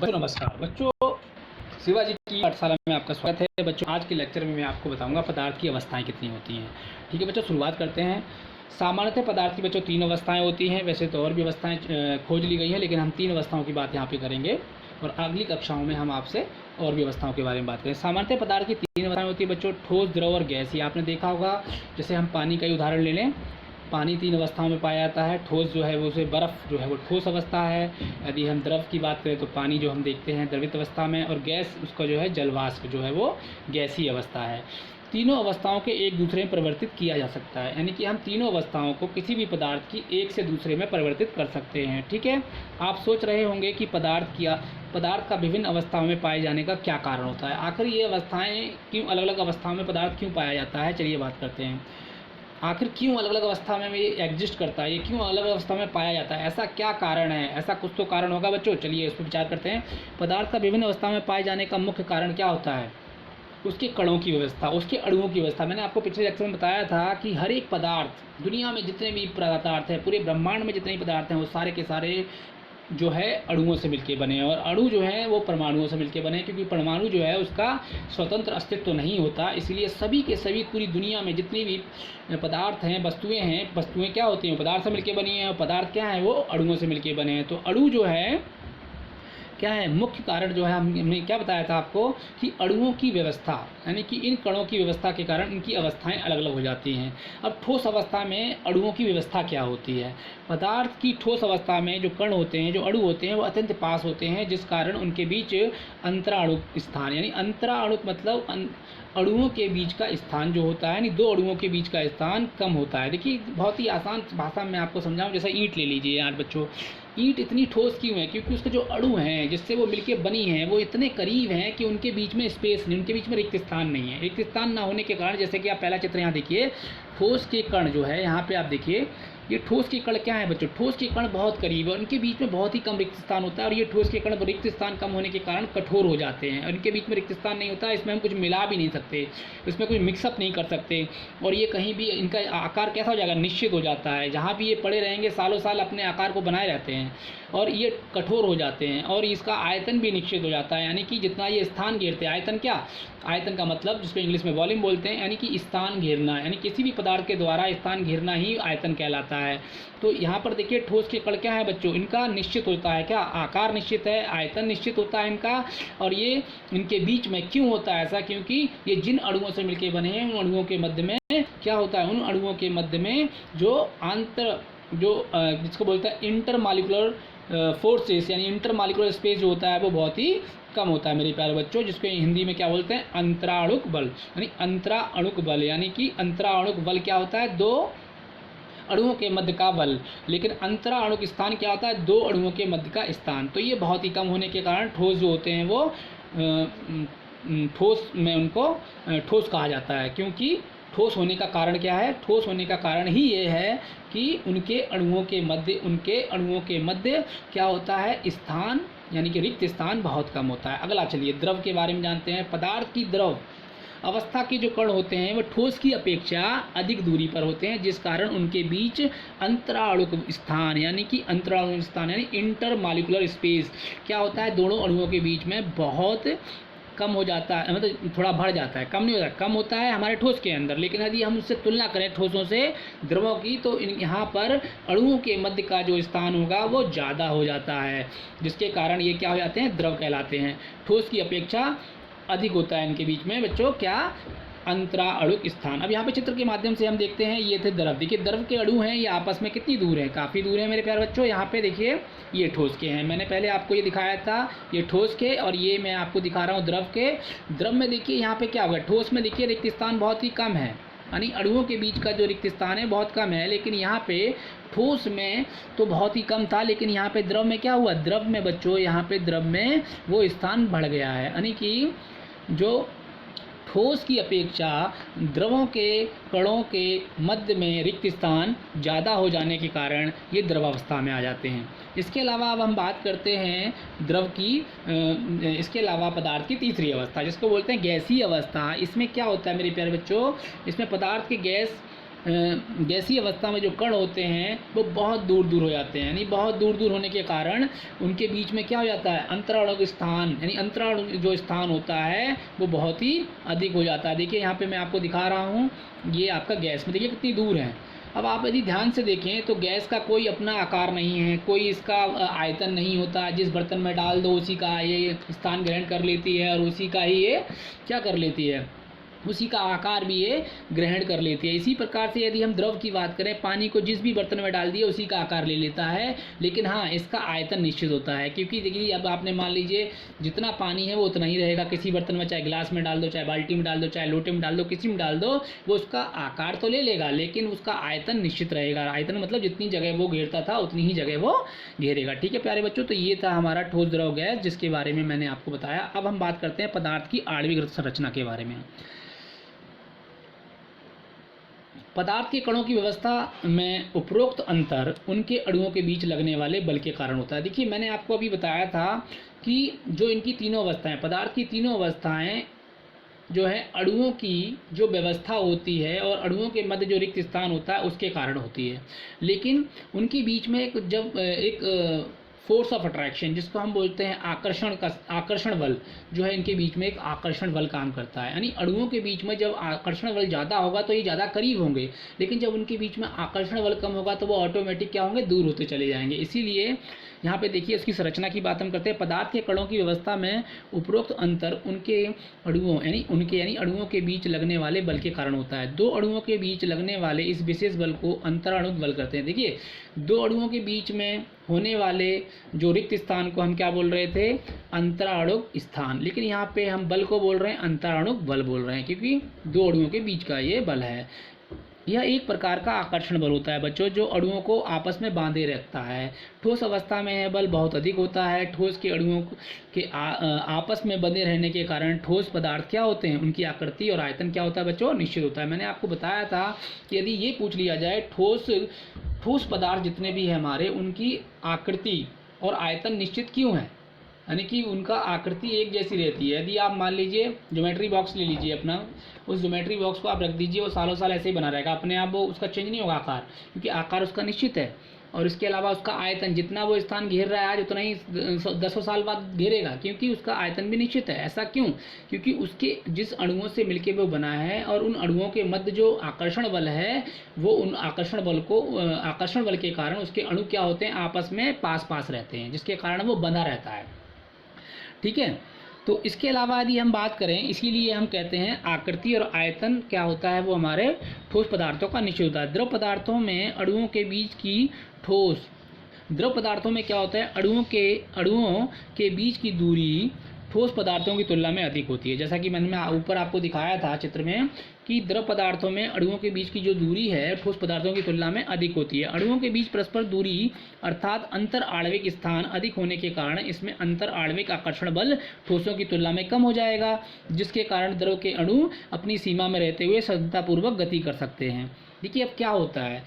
बच्चों नमस्कार। बच्चों, शिवाजी की पाठशाला में आपका स्वागत है। बच्चों, आज के लेक्चर में मैं आपको बताऊंगा पदार्थ की अवस्थाएं कितनी होती हैं। ठीक है बच्चों, शुरुआत करते हैं। सामान्यतः पदार्थ की बच्चों 3 अवस्थाएं होती हैं। वैसे तो और भी अवस्थाएं खोज ली गई हैं, लेकिन हम 3 अवस्थाओं की बात यहाँ पे करेंगे और अगली कक्षाओं में हम आपसे और भी अवस्थाओं के बारे में बात करें। सामान्यतः पदार्थ की 3 अवस्थाएं होती है बच्चों, ठोस, द्रव और गैस। ये आपने देखा होगा। जैसे हम पानी का ही उदाहरण ले लें, पानी 3 अवस्थाओं में पाया जाता है। ठोस जो है वो उसे बर्फ़ जो है वो ठोस अवस्था है। यदि हम द्रव की बात करें तो पानी जो हम देखते हैं द्रवित अवस्था में, और गैस उसका जो है जलवाष्प जो है वो गैसीय अवस्था है। तीनों अवस्थाओं के एक दूसरे में परिवर्तित किया जा सकता है, यानी कि हम तीनों अवस्थाओं को किसी भी पदार्थ की एक से दूसरे में परिवर्तित कर सकते हैं। ठीक है, आप सोच रहे होंगे कि पदार्थ का विभिन्न अवस्थाओं में पाए जाने का क्या कारण होता है। आखिर ये अवस्थाएं क्यों, अलग अलग अवस्थाओं में पदार्थ क्यों पाया जाता है, चलिए बात करते हैं। आखिर क्यों अलग अलग अवस्था में ये एग्जिस्ट करता है, ये क्यों अलग अलग अवस्था में पाया जाता है, ऐसा क्या कारण है, ऐसा कुछ तो कारण होगा बच्चों। चलिए इस पर विचार करते हैं। पदार्थ का विभिन्न अवस्था में पाए जाने का मुख्य कारण क्या होता है? उसके कणों की व्यवस्था, उसके अणुओं की व्यवस्था। मैंने आपको पिछले लेक्चर में बताया था कि हर एक पदार्थ, दुनिया में जितने भी पदार्थ हैं, पूरे ब्रह्मांड में जितने भी पदार्थ हैं, वो सारे के सारे जो है अणुओं से मिलके बने हैं, और अणु जो है वो परमाणुओं से मिलके बने हैं, क्योंकि परमाणु जो है उसका स्वतंत्र अस्तित्व तो नहीं होता। इसलिए सभी के सभी पूरी दुनिया में जितनी भी पदार्थ हैं, वस्तुएं क्या होती हैं? पदार्थ से मिलके बनी हैं। और पदार्थ क्या है? वो अणुओं से मिलके बने हैं। तो अणु जो है क्या है? मुख्य कारण जो है, हमने क्या बताया था आपको कि अणुओं की व्यवस्था, यानी कि इन कणों की व्यवस्था के कारण इनकी अवस्थाएं अलग अलग हो जाती हैं। अब ठोस अवस्था में अणुओं की व्यवस्था क्या होती है? पदार्थ की ठोस अवस्था में जो कण होते हैं, जो अणु होते हैं, वो अत्यंत पास होते हैं, जिस कारण उनके बीच अंतराणुक स्थान, यानी अंतराणुक मतलब अणुओं के बीच का स्थान जो होता है, यानी दो अणुओं के बीच का स्थान कम होता है। देखिए, बहुत ही आसान भाषा में आपको समझाऊं। जैसे ईंट ले लीजिए यार बच्चों, ईंट इतनी ठोस क्यों है? क्योंकि उसके जो अणु हैं जिससे वो मिलके बनी हैं, वो इतने करीब हैं कि उनके बीच में स्पेस नहीं, उनके बीच में रिक्त स्थान नहीं है। रिक्त स्थान ना होने के कारण, जैसे कि आप पहला चित्र यहाँ देखिए, ठोस के कण जो है, यहाँ पे आप देखिए, ये ठोस के कण क्या है बच्चों? ठोस के कण बहुत करीब है, उनके बीच में बहुत ही कम रिक्त स्थान होता है, और ये ठोस के कण रिक्त स्थान कम होने के कारण कठोर हो जाते हैं, और इनके बीच में रिक्त स्थान नहीं होता। इसमें हम कुछ मिला भी नहीं सकते, इसमें कुछ मिक्सअप नहीं कर सकते, और ये कहीं भी इनका आकार कैसा हो जाएगा? निश्चित हो जाता है। जहाँ भी ये पड़े रहेंगे सालों साल अपने आकार को बनाए रहते हैं, और ये कठोर हो जाते हैं, और इसका आयतन भी निश्चित हो जाता है, यानी कि जितना ये स्थान घेरते हैं। आयतन क्या? आयतन का मतलब जिसको इंग्लिश में वॉल्यूम बोलते हैं, यानी कि स्थान घेरना, यानी किसी भी पदार्थ के द्वारा स्थान घेरना ही आयतन कहलाता है। तो यहाँ पर देखिए, ठोस के कण क्या है बच्चों? इनका निश्चित होता है क्या? आकार निश्चित है, आयतन निश्चित होता है इनका। और ये इनके बीच में क्यों होता है ऐसा? क्योंकि ये जिन अणुओं से मिलकर बने हैं, उन अणुओं के मध्य में क्या होता है? उन अणुओं के मध्य में जिसको बोलते हैं इंटरमॉलिक्यूलर फोर्सेस, यानी इंटरमॉलिक्यूलर स्पेस जो होता है वो बहुत ही कम होता है मेरे प्यारे बच्चों, जिसको हिंदी में क्या बोलते हैं? अंतराणुक बल, यानी अंतराणुक बल। यानी कि अंतराणुक बल क्या होता है? दो अणुओं के मध्य का बल। लेकिन अंतराणुक स्थान क्या होता है? दो अणुओं के मध्य का स्थान। तो ये बहुत ही कम होने के कारण ठोस जो होते हैं वो ठोस में उनको ठोस कहा जाता है। क्योंकि ठोस होने का कारण क्या है? ठोस होने का कारण ही ये है कि उनके अणुओं के मध्य क्या होता है? स्थान, यानी कि रिक्त स्थान बहुत कम होता है। अगला चलिए द्रव के बारे में जानते हैं। पदार्थ की द्रव अवस्था के जो कण होते हैं वो ठोस की अपेक्षा अधिक दूरी पर होते हैं, जिस कारण उनके बीच अंतराणुक स्थान, यानी इंटरमॉलिक्यूलर स्पेस क्या होता है? दोनों अणुओं के बीच में बहुत कम हो जाता है, मतलब थोड़ा बढ़ जाता है, कम नहीं होता। कम होता है हमारे ठोस के अंदर, लेकिन यदि हम उससे तुलना करें ठोसों से द्रवों की, तो यहाँ पर अणुओं के मध्य का जो स्थान होगा वो ज़्यादा हो जाता है, जिसके कारण ये क्या हो जाते हैं? द्रव कहलाते हैं। ठोस की अपेक्षा अधिक होता है इनके बीच में बच्चों क्या? अंतराणुक स्थान। अब यहाँ पे चित्र के माध्यम से हम देखते हैं, ये थे द्रव। देखिए, द्रव के अणु हैं, ये आपस में कितनी दूर है? काफ़ी दूर है मेरे प्यारे बच्चों। यहाँ पे देखिए, ये ठोस के हैं, मैंने पहले आपको ये दिखाया था, ये ठोस के, और ये मैं आपको दिखा रहा हूँ द्रव के। द्रव में देखिए यहाँ पे क्या हुआ? ठोस में देखिए रिक्त स्थान बहुत ही कम है, यानी अणुओं के बीच का जो रिक्त स्थान है बहुत कम है। लेकिन यहाँ पे ठोस में तो बहुत ही कम था, लेकिन यहाँ पे द्रव में क्या हुआ? द्रव में बच्चों, यहाँ पे द्रव में वो स्थान बढ़ गया है, यानी कि जो ठोस की अपेक्षा द्रवों के कणों के मध्य में रिक्त स्थान ज़्यादा हो जाने के कारण ये द्रवावस्था में आ जाते हैं। इसके अलावा अब हम बात करते हैं द्रव की, इसके अलावा पदार्थ की तीसरी अवस्था, जिसको बोलते हैं गैसीय अवस्था। इसमें क्या होता है मेरे प्यारे बच्चों? इसमें पदार्थ की गैस गैसीय अवस्था में जो कण होते हैं वो बहुत दूर दूर हो जाते हैं, यानी बहुत दूर दूर होने के कारण उनके बीच में क्या हो जाता है, अंतराणु स्थान, यानी अंतराणु जो स्थान होता है वो बहुत ही अधिक हो जाता है। देखिए यहाँ पे मैं आपको दिखा रहा हूँ, ये आपका गैस में देखिए कितनी दूर है। अब आप यदि ध्यान से देखें तो गैस का कोई अपना आकार नहीं है, कोई इसका आयतन नहीं होता। जिस बर्तन में डाल दो उसी का ये स्थान ग्रहण कर लेती है और उसी का ही ये क्या कर लेती है, उसी का आकार भी ये ग्रहण कर लेती है। इसी प्रकार से यदि हम द्रव की बात करें, पानी को जिस भी बर्तन में डाल दिया उसी का आकार ले लेता है, लेकिन हाँ इसका आयतन निश्चित होता है। क्योंकि देखिए अब आपने मान लीजिए जितना पानी है वो उतना ही रहेगा किसी बर्तन में, चाहे गिलास में डाल दो, चाहे बाल्टी में डाल दो, चाहे लोटे में डाल दो, किसी में डाल दो, वो उसका आकार तो ले लेगा लेकिन उसका आयतन निश्चित रहेगा। आयतन मतलब जितनी जगह वो घेरता था उतनी ही जगह वो घेरेगा। ठीक है प्यारे बच्चों, तो ये था हमारा ठोस द्रव गैस जिसके बारे में मैंने आपको बताया। अब हम बात करते हैं पदार्थ की आणविक संरचना के बारे में। पदार्थ के कणों की व्यवस्था में उपरोक्त अंतर उनके अणुओं के बीच लगने वाले बल के कारण होता है। देखिए मैंने आपको अभी बताया था कि जो इनकी तीनों अवस्थाएं, पदार्थ की तीनों अवस्थाएं जो है अणुओं की जो व्यवस्था होती है और अणुओं के मध्य जो रिक्त स्थान होता है उसके कारण होती है। लेकिन उनके बीच में एक फोर्स ऑफ अट्रैक्शन जिसको हम बोलते हैं आकर्षण बल जो है, इनके बीच में एक आकर्षण बल काम करता है। यानी अणुओं के बीच में जब आकर्षण बल ज़्यादा होगा तो ये ज़्यादा करीब होंगे, लेकिन जब उनके बीच में आकर्षण बल कम होगा तो वो ऑटोमेटिक क्या होंगे, दूर होते चले जाएंगे। इसीलिए यहाँ पे देखिए उसकी संरचना की बात हम करते हैं। पदार्थ के कणों की व्यवस्था में उपरोक्त अंतर उनके अणुओं के बीच लगने वाले बल के कारण होता है। दो अणुओं के बीच लगने वाले इस विशेष बल को अंतराणुक बल कहते हैं। देखिए दो अणुओं के बीच में होने वाले जो रिक्त स्थान को हम क्या बोल रहे थे, अंतराणुक स्थान, लेकिन यहाँ पे हम बल को बोल रहे हैं अंतराणुक बल बोल रहे हैं क्योंकि दो अणुओं के बीच का ये बल है। यह एक प्रकार का आकर्षण बल होता है बच्चों, जो अणुओं को आपस में बांधे रखता है। ठोस अवस्था में यह बल बहुत अधिक होता है। ठोस के अणुओं के आपस में बंधे रहने के कारण ठोस पदार्थ क्या होते हैं, उनकी आकृति और आयतन क्या होता है बच्चों, निश्चित होता है। मैंने आपको बताया था कि यदि ये पूछ लिया जाए ठोस पदार्थ जितने भी हैं हमारे, उनकी आकृति और आयतन निश्चित क्यों है, यानी कि उनका आकृति एक जैसी रहती है। यदि आप मान लीजिए ज्योमेट्री बॉक्स ले लीजिए अपना, उस ज्योमेट्री बॉक्स को आप रख दीजिए, वो सालों साल ऐसे ही बना रहेगा अपने आप, वो उसका चेंज नहीं होगा आकार, क्योंकि आकार उसका निश्चित है। और इसके अलावा उसका आयतन, जितना वो स्थान घेर रहा है आज उतना ही 10 साल बाद घेरेगा, क्योंकि उसका आयतन भी निश्चित है। ऐसा क्यों, क्योंकि उसके जिस अणुओं से मिलके वो बना है और उन अणुओं के मध्य जो आकर्षण बल है, वो उन आकर्षण बल के कारण उसके अणु क्या होते हैं, आपस में पास पास रहते हैं, जिसके कारण वो बंधा रहता है। ठीक है, तो इसके अलावा यदि हम बात करें, इसीलिए हम कहते हैं आकृति और आयतन क्या होता है, वो हमारे ठोस पदार्थों का निश्चित होता है। द्रव पदार्थों में अणुओं के बीच की द्रव पदार्थों में क्या होता है, अणुओं के बीच की दूरी ठोस पदार्थों की तुलना में अधिक होती है। जैसा कि मैंने ऊपर आपको दिखाया था चित्र में कि द्रव पदार्थों में अणुओं के बीच की जो दूरी है ठोस पदार्थों की तुलना में अधिक होती है। अणुओं के बीच परस्पर दूरी अर्थात अंतर आणविक स्थान अधिक होने के कारण इसमें अंतर आणविक आकर्षण बल ठोसों की तुलना में कम हो जाएगा, जिसके कारण द्रव के अणु अपनी सीमा में रहते हुए सततपूर्वक गति कर सकते हैं। देखिए अब क्या होता है,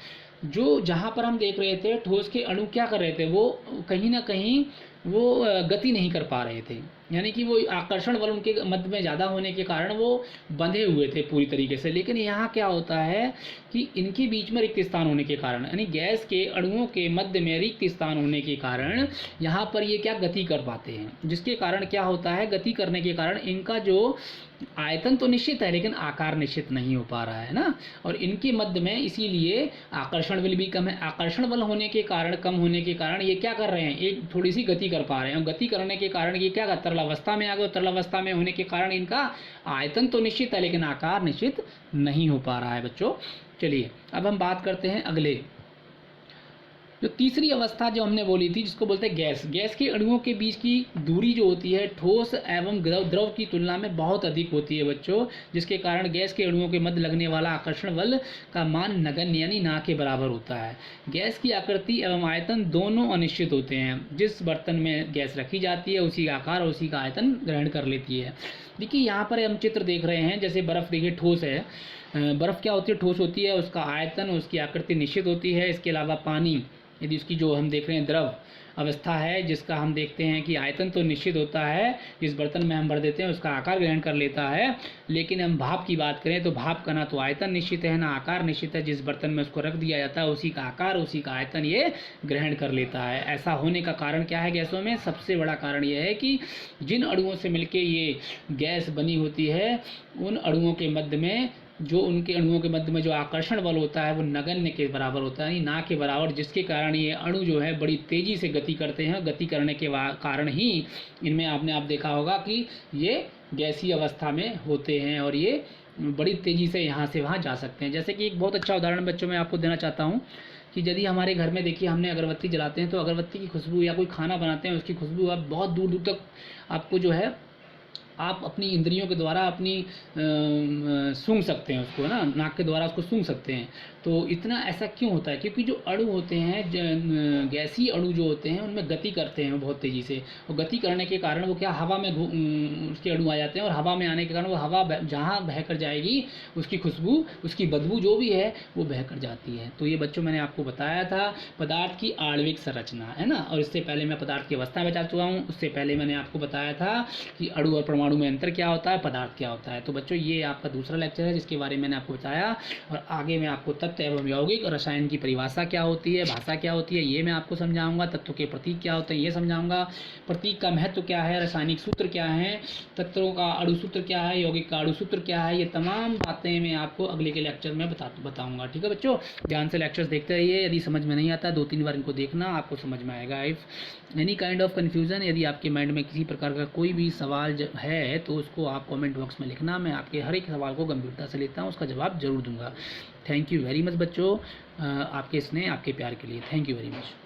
जो जहाँ पर हम देख रहे थे ठोस के अणु क्या कर रहे थे, वो कहीं ना कहीं वो गति नहीं कर पा रहे थे, यानी कि वो आकर्षण बल उनके मध्य में ज़्यादा होने के कारण वो बंधे हुए थे पूरी तरीके से। लेकिन यहाँ क्या होता है कि इनके बीच में रिक्त स्थान होने के कारण, यानी गैस के अणुओं के मध्य में रिक्त स्थान होने के कारण यहाँ पर ये क्या गति कर पाते हैं, जिसके कारण क्या होता है, गति करने के कारण इनका जो आयतन तो निश्चित है लेकिन आकार निश्चित नहीं हो पा रहा है ना, और इनके मध्य में इसीलिए आकर्षण बल भी कम है। आकर्षण बल होने के कारण, कम होने के कारण ये क्या कर रहे हैं, एक थोड़ी सी गति कर पा रहे हैं, और गति करने के कारण ये क्या तरल अवस्था में आ गए। तरल अवस्था में होने के कारण इनका आयतन तो निश्चित है लेकिन आकार निश्चित नहीं हो पा रहा है बच्चों। चलिए अब हम बात करते हैं अगले, जो तीसरी अवस्था जो हमने बोली थी जिसको बोलते हैं गैस। गैस के अणुओं के बीच की दूरी जो होती है ठोस एवं द्रव की तुलना में बहुत अधिक होती है बच्चों, जिसके कारण गैस के अणुओं के मध्य लगने वाला आकर्षण बल का मान नगण्य यानी ना के बराबर होता है। गैस की आकृति एवं आयतन दोनों अनिश्चित होते हैं। जिस बर्तन में गैस रखी जाती है उसी का आकार और उसी का आयतन ग्रहण कर लेती है। देखिए यहाँ पर हम चित्र देख रहे हैं, जैसे बर्फ़ देखिए ठोस है, बर्फ़ क्या होती है, ठोस होती है, उसका आयतन उसकी आकृति निश्चित होती है। इसके अलावा पानी यदि उसकी जो हम देख रहे हैं द्रव अवस्था है, जिसका हम देखते हैं कि आयतन तो निश्चित होता है, जिस बर्तन में हम भर देते हैं उसका आकार ग्रहण कर लेता है, लेकिन हम भाप की बात करें तो भाप का ना तो आयतन निश्चित है ना आकार निश्चित है। जिस बर्तन में उसको रख दिया जाता है उसी का आकार उसी का आयतन ये ग्रहण कर लेता है। ऐसा होने का कारण क्या है गैसों में? सबसे बड़ा कारण यह है कि जिन अणुओं से मिलकर ये गैस बनी होती है, उन अणुओं के मध्य में जो आकर्षण बल होता है वो नगण्य के बराबर होता है, ना के बराबर, जिसके कारण ये अणु जो है बड़ी तेज़ी से गति करते हैं। गति करने के कारण ही इनमें आप देखा होगा कि ये गैसीय अवस्था में होते हैं और ये बड़ी तेज़ी से यहाँ से वहाँ जा सकते हैं। जैसे कि एक बहुत अच्छा उदाहरण बच्चों मैं आपको देना चाहता हूँ कि यदि हमारे घर में देखिए हमने अगरबत्ती जलाते हैं तो अगरबत्ती की खुशबू या कोई खाना बनाते हैं उसकी खुशबू आप बहुत दूर दूर तक आपको जो है आप अपनी इंद्रियों के द्वारा अपनी सूंघ सकते हैं उसको, ना नाक के द्वारा उसको सूंघ सकते हैं। तो इतना ऐसा क्यों होता है? क्योंकि जो अणु होते हैं, गैसीय अणु जो होते हैं उनमें गति करते हैं बहुत तेज़ी से, और गति करने के कारण वो क्या हवा में उसके अणु आ जाते हैं, और हवा में आने के कारण वो हवा जहाँ बह कर जाएगी उसकी खुशबू उसकी बदबू जो भी है वो बह कर जाती है। तो ये बच्चों मैंने आपको बताया था पदार्थ की आणविक संरचना, है ना। और इससे पहले मैं पदार्थ की अवस्था बता चुका हूँ। उससे पहले मैंने आपको बताया था कि अणु और परमाणु में अंतर क्या होता है, पदार्थ क्या होता है। तो बच्चों ये आपका दूसरा लेक्चर है जिसके बारे में मैंने आपको बताया, और आगे मैं आपको तत्व एवं यौगिक और रसायन की परिभाषा क्या होती है, भाषा क्या होती है, ये मैं आपको समझाऊंगा। तत्व के प्रतीक क्या होते हैं ये समझाऊंगा, प्रतीक का महत्व क्या है, रासायनिक सूत्र क्या है, तत्वों का अणु सूत्र क्या है, यौगिक का अणु सूत्र क्या है, ये तमाम बातें मैं आपको अगले के लेक्चर में बताऊंगा। ठीक है बच्चों, ध्यान से लेक्चर्स देखते रहिए। यदि समझ में नहीं आता 2-3 बार इनको देखना, आपको समझ में आएगा। If any kind of confusion, यदि आपके माइंड में किसी प्रकार का कोई भी सवाल है तो उसको आप कमेंट बॉक्स में लिखना। मैं आपके हर एक सवाल को गंभीरता से लेता हूँ, उसका जवाब जरूर दूंगा। थैंक यू वेरी मच बच्चों, आपके स्नेह आपके प्यार के लिए। Thank you very much.